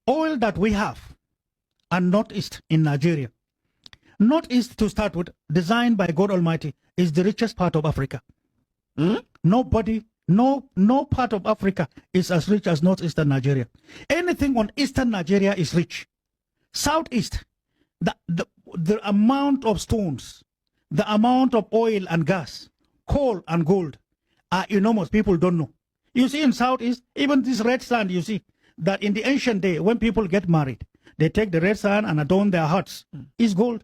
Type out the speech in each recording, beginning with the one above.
oil that we have, and Northeast in Nigeria. Northeast, to start with, designed by God Almighty, is the richest part of Africa. Nobody, no part of Africa is as rich as Northeastern Nigeria. Anything on Eastern Nigeria is rich. Southeast, the amount of stones, the amount of oil and gas, coal and gold are enormous. People don't know. You see in Southeast, even this red sand, you see, that in the ancient day, when people get married, they take the red sand and adorn their huts. It's gold.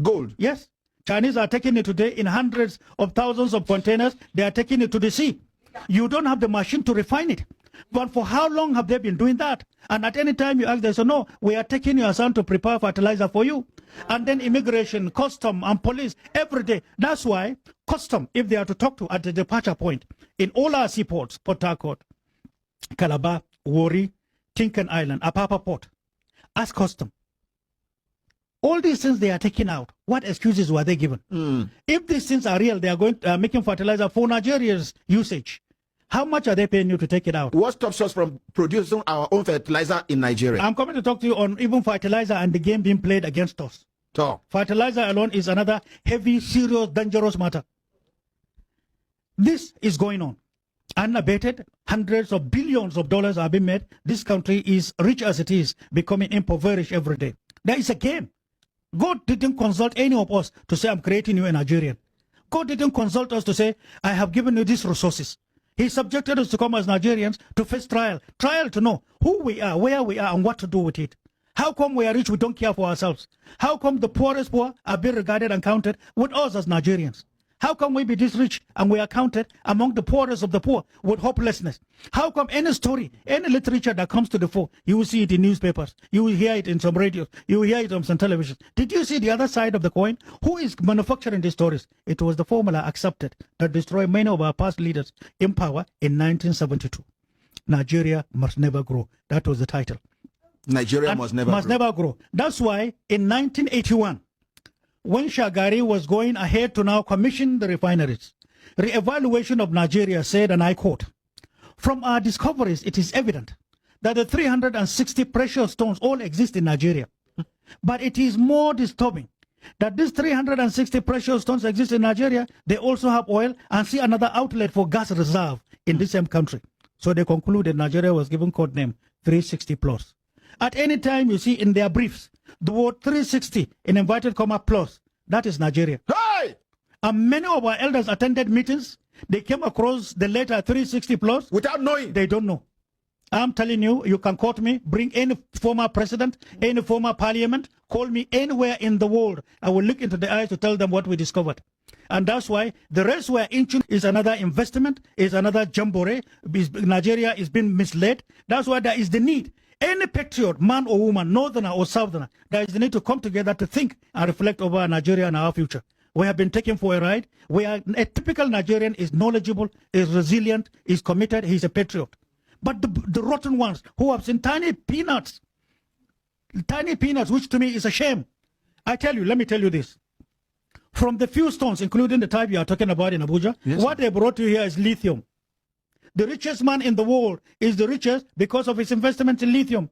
Gold? Yes. Chinese are taking it today in hundreds of thousands of containers. They are taking it to the sea. You don't have the machine to refine it. But for how long have they been doing that? And at any time you ask, they say, no, we are taking your son to prepare fertilizer for you. And then immigration, custom, and police every day. That's why custom, if they are to talk to at the departure point, in all our seaports, Port Harcourt, Calabar, Warri, Tinkan Island, Apapa Port, ask custom. All these things they are taking out. What excuses were they given? If these things are real, they are going making fertilizer for Nigeria's usage. How much are they paying you to take it out? What stops us from producing our own fertilizer in Nigeria? I'm coming to talk to you on even fertilizer and the game being played against us. So, fertilizer alone is another heavy, serious, dangerous matter. This is going on. Unabated, hundreds of billions of dollars are being made. This country is rich as it is, becoming impoverished every day. There is a game. God didn't consult any of us to say, I'm creating you a Nigerian. God didn't consult us to say, I have given you these resources. He subjected us to come as Nigerians to face trial. Trial to know who we are, where we are, and what to do with it. How come we are rich, we don't care for ourselves? How come the poorest poor are being regarded and counted with us as Nigerians? How come we be this rich and we are counted among the poorest of the poor with hopelessness? How come any story, any literature that comes to the fore, you will see it in newspapers, you will hear it in some radios, you will hear it on some television. Did you see the other side of the coin? Who is manufacturing these stories? It was the formula accepted that destroyed many of our past leaders in power in 1972. Nigeria must never grow. That was the title. Nigeria must never grow. That's why in 1981, when Shagari was going ahead to now commission the refineries, re-evaluation of Nigeria said, and I quote, from our discoveries, it is evident that the 360 precious stones all exist in Nigeria. But it is more disturbing that these 360 precious stones exist in Nigeria. They also have oil and see another outlet for gas reserve in the same country. So they concluded Nigeria was given code name 360 plus. At any time you see in their briefs, the word 360 in inverted comma plus, that is Nigeria. Hey! And many of our elders attended meetings. They came across the letter 360 plus. Without knowing. They don't know. I'm telling you, you can quote me, bring any former president, any former parliament, call me anywhere in the world. I will look into the eyes to tell them what we discovered. And that's why the rest we're into is another investment, is another jamboree. Nigeria is being misled. That's why there is the need. Any patriot, man or woman, northerner or southerner, there is the need to come together to think and reflect over Nigeria and our future. We have been taken for a ride. A typical Nigerian is knowledgeable, is resilient, is committed, he's a patriot. But the rotten ones who have seen tiny peanuts, which to me is a shame. I tell you, let me tell you this. From the few stones, including the type you are talking about in Abuja, yes, what they brought you here is lithium. The richest man in the world is the richest because of his investment in lithium.